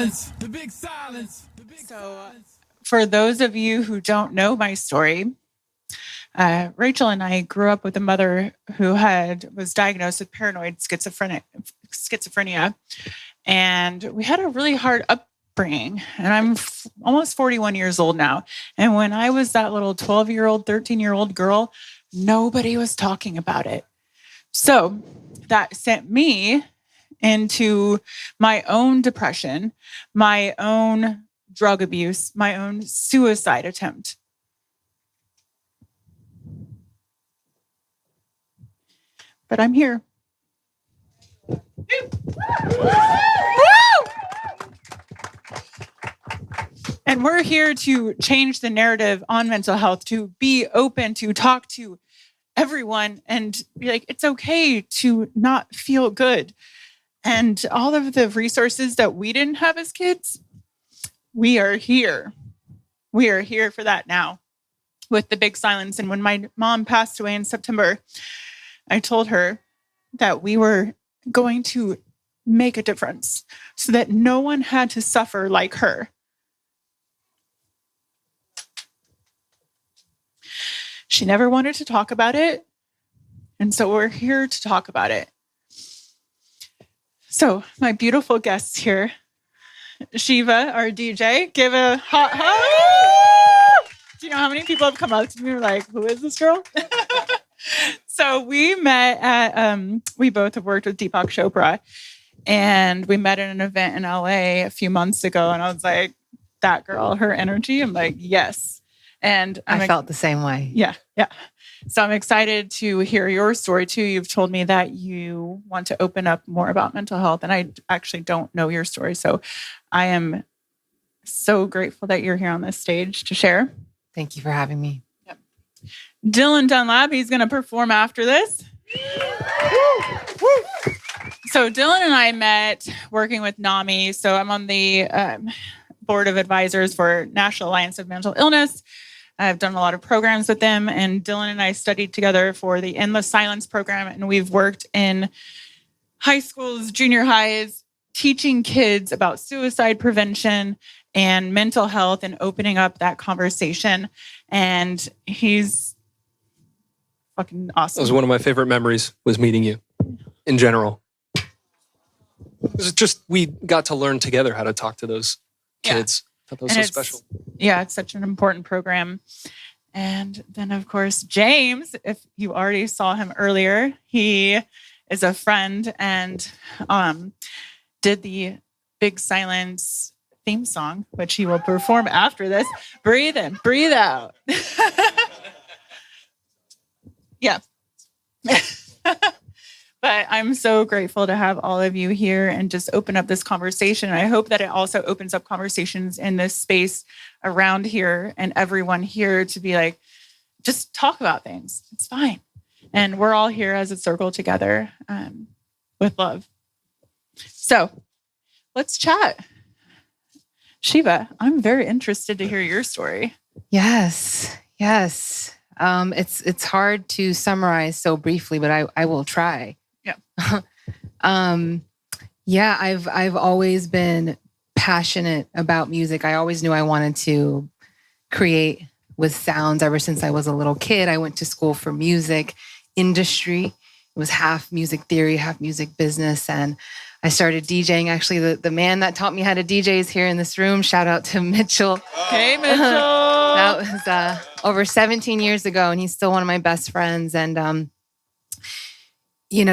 silence. The big silence. So, for those of you who don't know my story, Rachel and I grew up with a mother who was diagnosed with paranoid schizophrenia, and we had a really hard upbringing. And I'm almost 41 years old now. And when I was that little 12-year-old, 13-year-old girl, nobody was talking about it. So that sent me into my own depression, my own drug abuse, my own suicide attempt. But I'm here. And we're here to change the narrative on mental health, to be open, to talk to everyone and be like, it's okay to not feel good. And all of the resources that we didn't have as kids, we are here. We are here for that now with the big silence. And when my mom passed away in September, I told her that we were going to make a difference so that no one had to suffer like her. She never wanted to talk about it. And so we're here to talk about it. So my beautiful guests here, Shiva, our DJ, give a hot hug. Do you know how many people have come up to me and were like, who is this girl? So we met at, we both have worked with Deepak Chopra, and we met at an event in LA a few months ago. And I was like, that girl, her energy. I'm like, yes. And I felt the same way. Yeah. So I'm excited to hear your story too. You've told me that you want to open up more about mental health, and I actually don't know your story. So I am so grateful that you're here on this stage to share. Thank you for having me. Yep. Dylan Dunlap, he's going to perform after this. So Dylan and I met working with NAMI. So I'm on the board of advisors for National Alliance of Mental Illness. I've done a lot of programs with them, and Dylan and I studied together for the Endless Silence program, and we've worked in high schools, junior highs, teaching kids about suicide prevention and mental health and opening up that conversation. And he's fucking awesome. That was one of my favorite memories, was meeting you in general. It was just, we got to learn together how to talk to those kids. I thought that was so special. Yeah, it's such an important program. And then, of course, James, if you already saw him earlier, he is a friend and did the Big Silence theme song, which he will perform after this. Breathe in, breathe out. Yeah. But I'm so grateful to have all of you here and just open up this conversation. I hope that it also opens up conversations in this space around here and everyone here to be like, just talk about things. It's fine. And we're all here as a circle together with love. So let's chat. Shiva, I'm very interested to hear your story. Yes. It's hard to summarize so briefly, but I will try. Yeah. I've always been passionate about music. I always knew I wanted to create with sounds ever since I was a little kid. I went to school for music industry. It was half music theory, half music business. And I started DJing. Actually, the man that taught me how to DJ is here in this room. Shout out to Mitchell. Hey, Mitchell. That was over 17 years ago, and he's still one of my best friends. And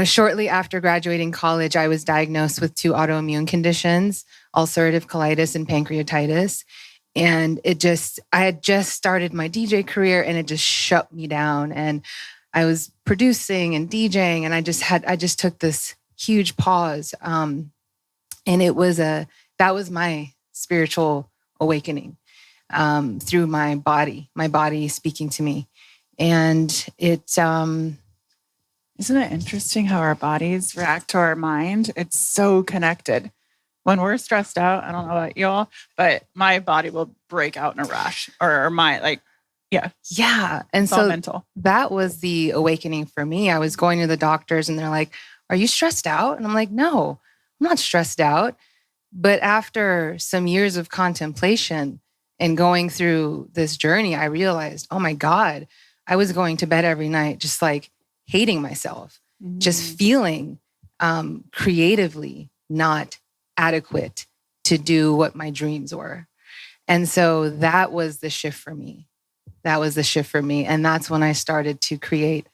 shortly after graduating college, I was diagnosed with 2 autoimmune conditions, ulcerative colitis and pancreatitis. And I had just started my DJ career, and it just shut me down. And I was producing and DJing, and I just took this huge pause. And that was my spiritual awakening through my body speaking to me. And isn't it interesting how our bodies react to our mind? It's so connected. When we're stressed out, I don't know about y'all, but my body will break out in a rash or yeah. And it's so all mental. That was the awakening for me. I was going to the doctors and they're like, are you stressed out? And I'm like, no, I'm not stressed out. But after some years of contemplation and going through this journey, I realized, oh my God, I was going to bed every night just like hating myself, just feeling creatively not adequate to do what my dreams were. And so that was the shift for me. And that's when I started to create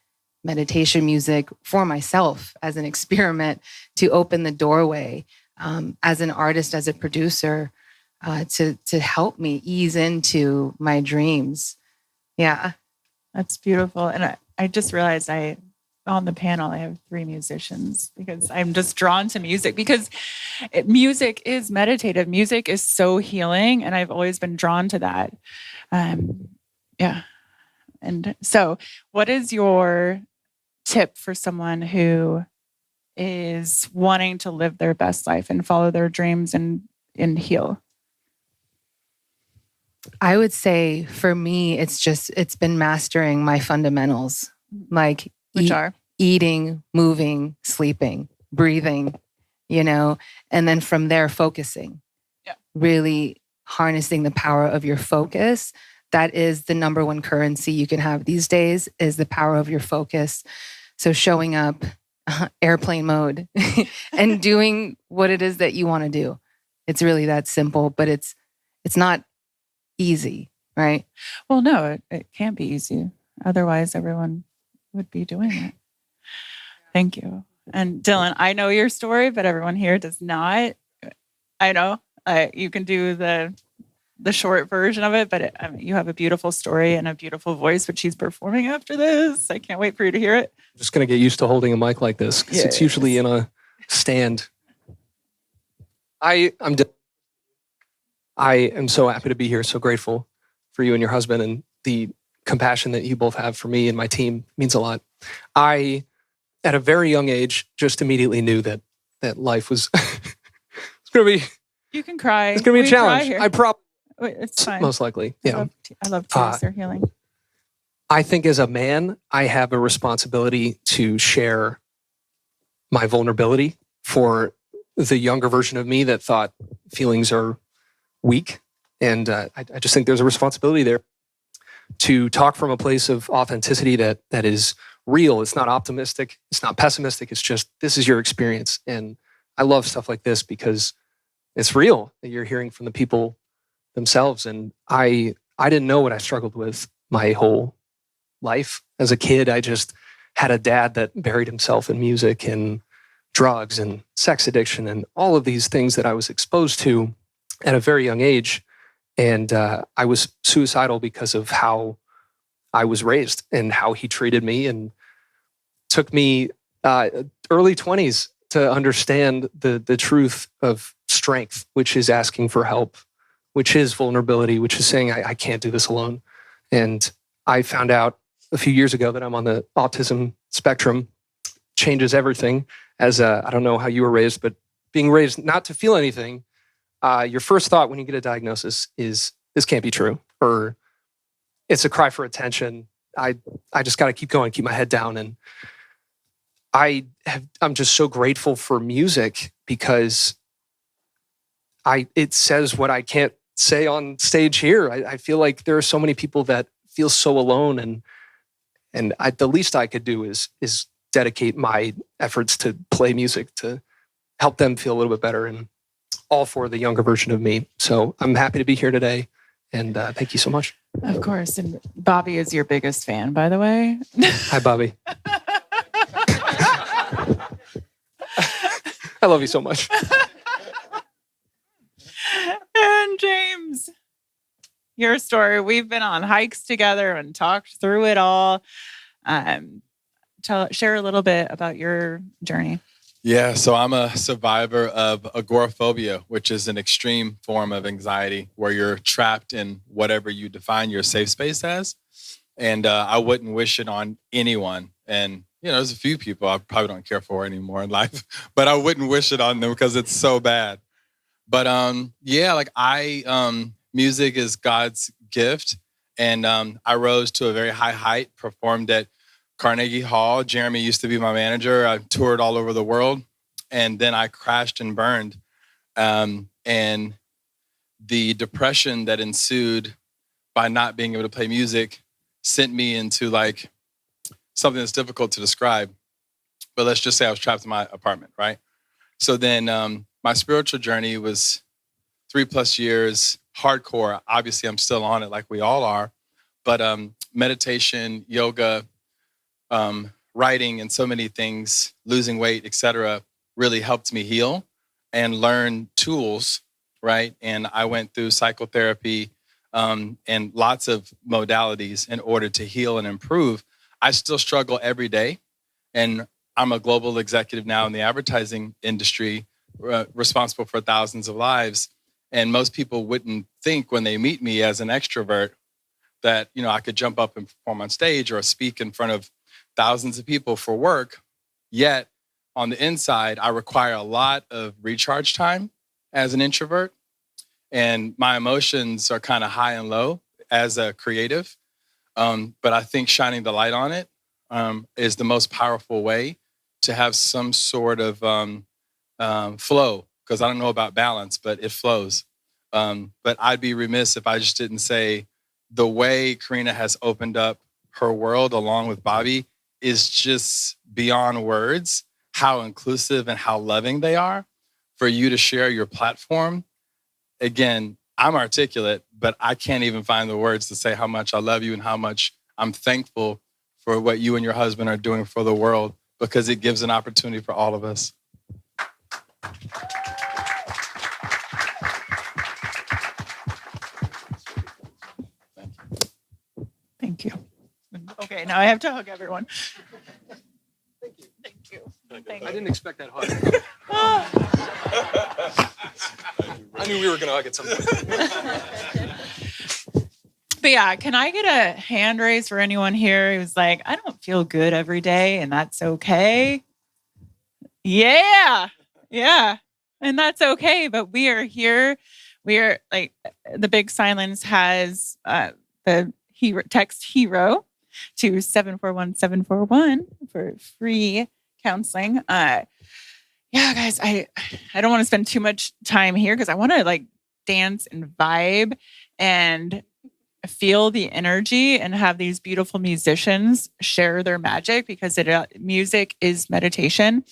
meditation music for myself as an experiment to open the doorway as an artist, as a producer, to help me ease into my dreams. Yeah. That's beautiful. And I just realized on the panel, I have 3 musicians because I'm just drawn to music because music is meditative. Music is so healing. And I've always been drawn to that. Yeah. And so what is your tip for someone who is wanting to live their best life and follow their dreams and heal? I would say for me, it's been mastering my fundamentals, like which are eating, moving, sleeping, breathing, and then from there, focusing, really harnessing the power of your focus. That is the number one currency you can have these days, is the power of your focus. So showing up airplane mode and doing what it is that you want to do. It's really that simple, but it's not easy, right? Well, no, it can't be easy. Otherwise, everyone would be doing it. Thank you. And Dylan, I know your story, but everyone here does not. I know you can do the short version of it, but you have a beautiful story and a beautiful voice, which she's performing after this. I can't wait for you to hear it. I'm just going to get used to holding a mic like this because it's usually in a stand. I am so happy to be here, so grateful for you and your husband, and the compassion that you both have for me and my team means a lot. I, at a very young age, just immediately knew that life was it's going to be... You can cry. It's going to be a challenge. I probably... It's fine. Most likely, yeah. I love tears. They're healing. I think as a man, I have a responsibility to share my vulnerability for the younger version of me that thought feelings are weak. And I just think there's a responsibility there to talk from a place of authenticity that is real. It's not optimistic. It's not pessimistic. It's just, this is your experience. And I love stuff like this because it's real that you're hearing from the people themselves. And I didn't know what I struggled with my whole life. As a kid, I just had a dad that buried himself in music and drugs and sex addiction and all of these things that I was exposed to at a very young age. And I was suicidal because of how I was raised and how he treated me. And took me early 20s to understand the truth of strength, which is asking for help, which is vulnerability, which is saying, I can't do this alone. And I found out a few years ago that I'm on the autism spectrum. Changes everything. As I don't know how you were raised, but being raised not to feel anything, your first thought when you get a diagnosis is, this can't be true, or it's a cry for attention. I just got to keep going, keep my head down. And I'm just so grateful for music because it says what I can't say on stage here. I feel like there are so many people that feel so alone, and the least I could do is dedicate my efforts to play music to help them feel a little bit better, and all for the younger version of me. So I'm happy to be here today, and thank you so much. Of course. And Bobby is your biggest fan, by the way. Hi, Bobby. I love you so much. And James, your story. We've been on hikes together and talked through it all. Share a little bit about your journey. Yeah, so I'm a survivor of agoraphobia, which is an extreme form of anxiety where you're trapped in whatever you define your safe space as. And I wouldn't wish it on anyone. And, there's a few people I probably don't care for anymore in life, but I wouldn't wish it on them because it's so bad. But music is God's gift. And I rose to a very high height, performed at Carnegie Hall. Jeremy used to be my manager. I toured all over the world, and then I crashed and burned. And And the depression that ensued by not being able to play music sent me into like something that's difficult to describe. But let's just say I was trapped in my apartment, right? So then my spiritual journey was 3+ years, hardcore. Obviously, I'm still on it like we all are. But meditation, yoga, writing, and so many things, losing weight, etc., really helped me heal and learn tools, right? And I went through psychotherapy and lots of modalities in order to heal and improve. I still struggle every day. And I'm a global executive now in the advertising industry, responsible for thousands of lives. And most people wouldn't think when they meet me as an extrovert that, you know, I could jump up and perform on stage or speak in front of thousands of people for work. Yet on the inside, I require a lot of recharge time as an introvert. And my emotions are kind of high and low as a creative. But I think shining the light on it is the most powerful way to have some sort of flow, because I don't know about balance, but it flows. But I'd be remiss if I just didn't say the way Karina has opened up her world along with Bobby is just beyond words, how inclusive and how loving they are for you to share your platform. Again, I'm articulate, but I can't even find the words to say how much I love you and how much I'm thankful for what you and your husband are doing for the world, because it gives an opportunity for all of us. Thank you. Okay, now I have to hug everyone. Thank you. Thank you. I didn't expect that hug. I knew we were going to hug at some point. But yeah, can I get a hand raise for anyone here who's like, I don't feel good every day and that's okay? Yeah. And that's okay. But we are here. We are like, the Big Silence has the text HERO to 741-741 for free counseling. Yeah, guys, I don't want to spend too much time here because I want to like dance and vibe and feel the energy and have these beautiful musicians share their magic, because music is meditation.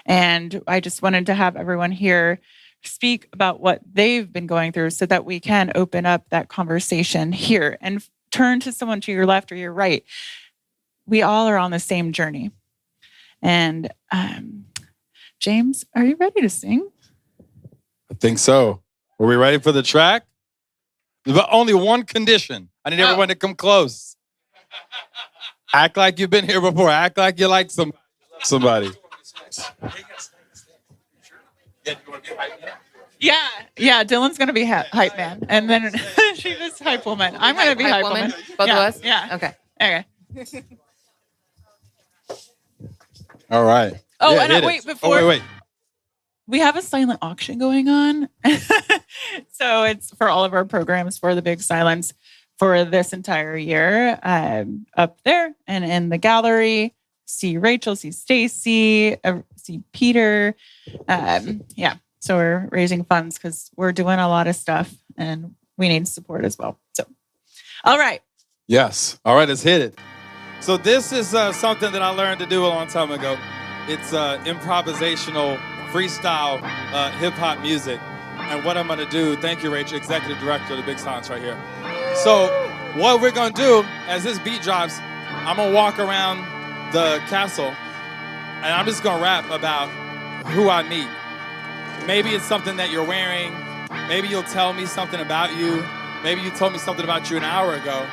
And I just wanted to have everyone here speak about what they've been going through so that we can open up that conversation here and turn to someone to your left or your right. We all are on the same journey. And James, are you ready to sing? I think so. Are we ready for the track? But only one condition. I need everyone to come close. Act like you've been here before. Act like you like somebody. Yeah. Dylan's gonna be hype man, and then she was hype woman. I'm gonna be hype woman. Both of us. Yeah. Okay. All right. Oh, Yeah, and wait, before wait. we have a silent auction going on. So it's for all of our programs for the Big Silence for this entire year. Up there and in the gallery, see Rachel, see Stacy, see Peter. Yeah. So we're raising funds because we're doing a lot of stuff and we need support as well. So, all right. Yes. All right, let's hit it. So this is something that I learned to do a long time ago. It's improvisational, freestyle, hip-hop music. And what I'm going to do, thank you, Rachel, Executive Director of the Big Silence right here. So what we're going to do, as this beat drops, I'm going to walk around the castle, and I'm just going to rap about who I meet. Maybe it's something that you're wearing. Maybe you'll tell me something about you. Maybe you told me something about you an hour ago.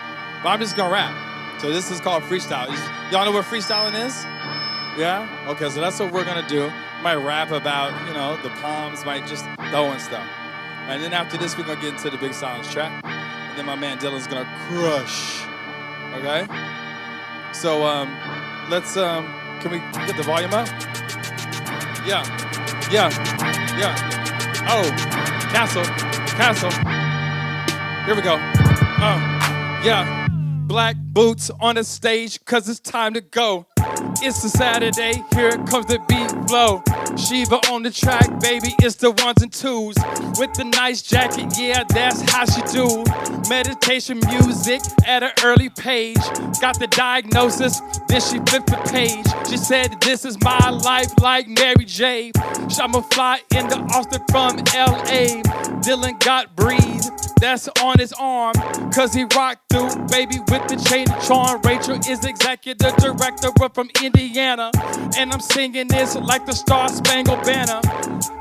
But I'm just going to rap. So this is called freestyle. Y'all know what freestyling is? Yeah? Okay, so that's what we're going to do. Might rap about, the palms, might just throwing stuff. And then after this, we're going to get into the Big Silence track. And then my man Dylan's going to crush. Okay? So let's, can we get the volume up? Yeah. Oh, castle. Here we go. Yeah. Black boots on the stage, cause it's time to go. It's a Saturday, here comes the beat flow. Shiva on the track, baby, it's the ones and twos. With the nice jacket, yeah, that's how she do. Meditation music at an early page. Got the diagnosis, then she flipped the page. She said, this is my life like Mary J. I'ma fly into Austin from L.A. Dylan got breathe, that's on his arm. Cause he rocked through, baby, with the chain of charm. Rachel is executive director, but from Indiana. And I'm singing this like the Star Spangled Banner.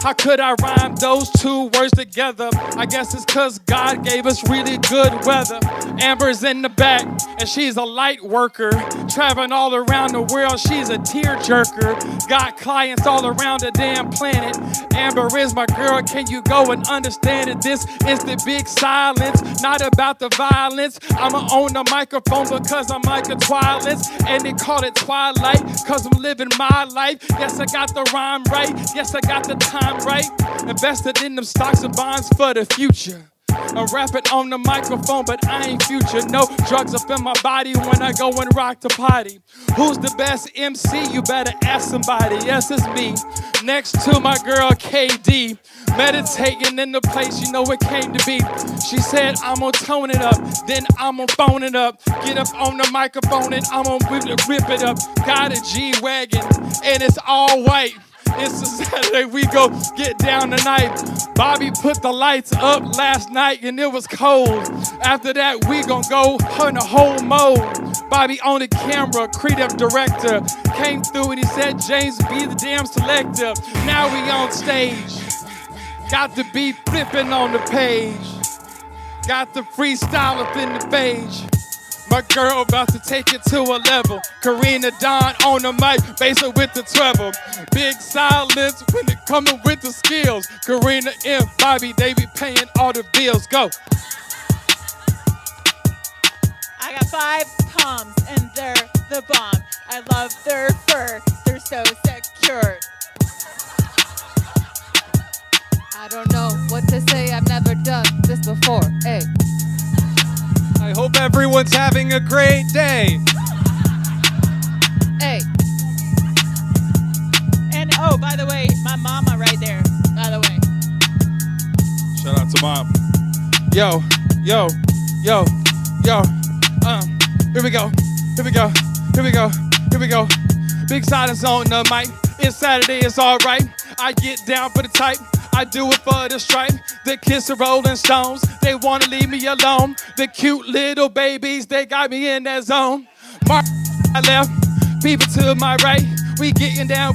How could I rhyme those two words together? I guess it's cause God gave us really good weather. Amber's in the back, and she's a light worker. Traveling all around the world, she's a tear jerker. Got clients all around the damn planet. Amber is my girl, can you go and understand it? This is the big silence, not about the violence. I'ma own the microphone because I'm like a Twilight. And they call it Twilight, cause I'm living my life. Yes, I got the rhyme right. Yes, I got the time right. Invested in them stocks and bonds for the future. I'm rapping on the microphone, but I ain't future. No drugs up in my body when I go and rock the potty. Who's the best MC? You better ask somebody. Yes, it's me. Next to my girl KD. Meditating in the place, you know it came to be. She said, I'm gonna tone it up, then I'm gonna phone it up. Get up on the microphone and I'm gonna rip it up. Got a G-Wagon and it's all white. It's a Saturday, we go get down tonight. Bobby put the lights up last night and it was cold. After that, we gon' go in a whole mode. Bobby on the camera, creative director. Came through and he said, James, be the damn selector. Now we on stage. Got the beat flipping on the page. Got the freestyle up in the page. My girl about to take it to a level. Karina Dawn on the mic, bass it with the treble. Big silence when it coming with the skills. Karina and Bobby, they be paying all the bills. Go. I got 5 Toms and they're the bomb. I love their fur, they're so secure. I don't know what to say, I've never done this before. Hey. I hope everyone's having a great day. Hey. And oh, by the way, my mama right there, by the way. Shout out to mom. Yo. Here we go. Big silence on the mic. It's Saturday, it's all right. I get down for the type. I do it for the stripe. The kids are Rolling Stones. They wanna leave me alone. The cute little babies, they got me in that zone. Mark, I left. People to my right. We getting down.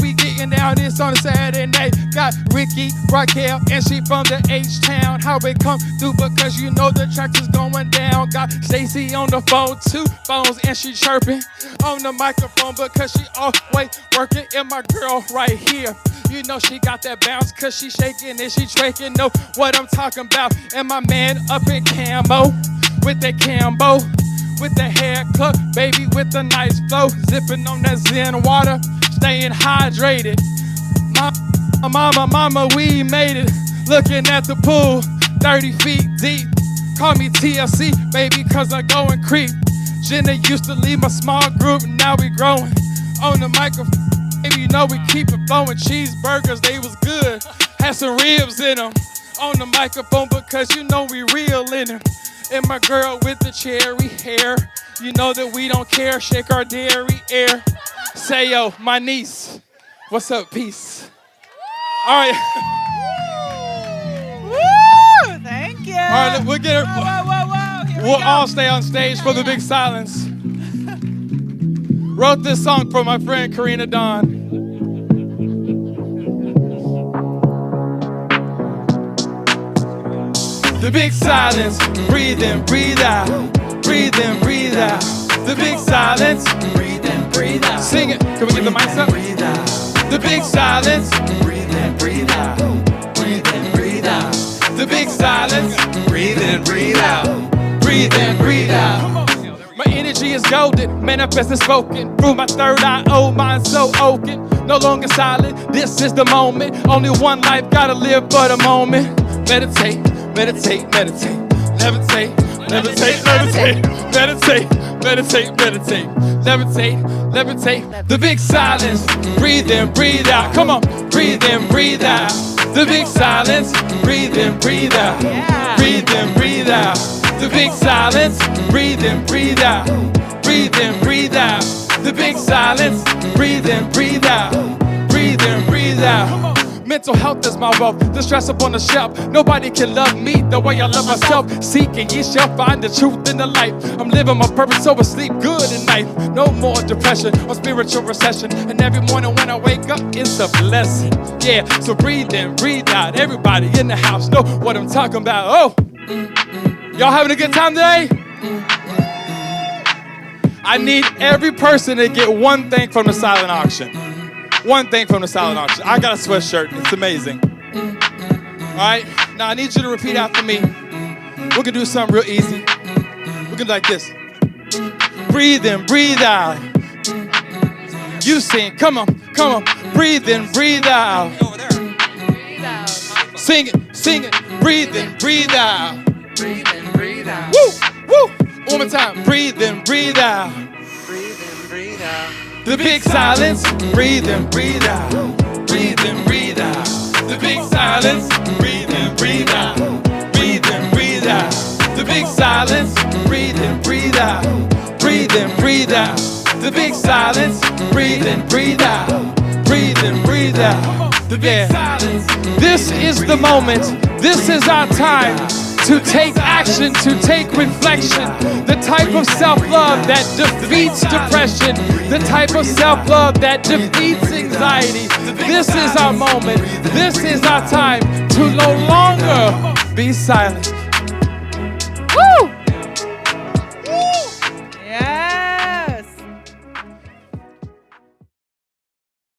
It's on a Saturday night. Got Ricky, Raquel, and she from the H-Town. How it come through because you know the tracks is going down. Got Stacy on the phone, 2 phones, and she chirping on the microphone because she always working. And my girl right here, you know she got that bounce because she shaking and she twerking. Know what I'm talking about. And my man up in camo with that Cambo. With the haircut, baby, with the nice flow. Zipping on that Zen water, staying hydrated. Mama, we made it. Looking at the pool, 30 feet deep. Call me TLC, baby, cause I go and creep. Jenna used to lead my small group, now we growing. On the microphone, baby, you know we keep it flowing. Cheeseburgers, they was good. Had some ribs in them. On the microphone, because you know we real in them. And my girl with the cherry hair, you know that we don't care, shake our dairy air. Say yo, my niece, what's up, peace? All right. Woo! Thank you. All right, we'll get her. Whoa. Here We'll we go. all stay on stage for the big silence. Wrote this song for my friend Karina Dawn. The big silence, breathe in, breathe out. Breathe in, breathe out. The big silence, breathe in, breathe out. Sing it, can we get the mics up? Breathe out. The big silence, breathe in, breathe out. Breathe in, breathe out. The big silence, breathe in, breathe out. Breathe in, breathe out. My energy is golden, manifest and spoken. Through my third eye, oh, mind so open. No longer silent, this is the moment. Only one life, gotta live for the moment. Meditate. Meditate, meditate, levitate, levitate, levitate, meditate, meditate, meditate, levitate, levitate. The big silence, breathe in, breathe out. Come on, breathe in, The big silence. Breathe in, breathe out. Breathe in, breathe out. The big silence. Breathe in, breathe out. Breathe in, breathe out. The big silence. Breathe in, breathe out. Breathe in, breathe out. Mental health is my wealth, the stress up on the shelf. Nobody can love me the way I love myself. Seek and ye shall find the truth in the light. I'm living my purpose, so I sleep good at night. No more depression or spiritual recession. And every morning when I wake up, it's a blessing. Yeah, so breathe in, breathe out. Everybody in the house know what I'm talking about. Oh, y'all having a good time today? I need every person to get one thing from the silent auction. One thing from the silent auction. I got a sweatshirt. It's amazing. All right. Now I need you to repeat after me. We're gonna do something real easy. We're gonna do like this. Breathe in, breathe out. You sing. Come on, come on. Breathe in, breathe out. Sing it, sing it. Breathe in, breathe out. Breathe in, breathe out. Woo, woo. One more time. Breathe in, breathe out. Breathe in, breathe out. The big silence, breathe in, breathe out. Breathe in, breathe out. The big silence, breathe in, breathe out. Breathe in, breathe out. The big silence, breathe in, breathe out. Breathe in, breathe out. The big silence, breathe in, breathe out. Breathe in, breathe out. The big silence. This is the moment. This is our time to take action, to take reflection. The type of self-love that defeats depression. The type of self-love that defeats anxiety. This is our moment. This is our time to no longer be silent.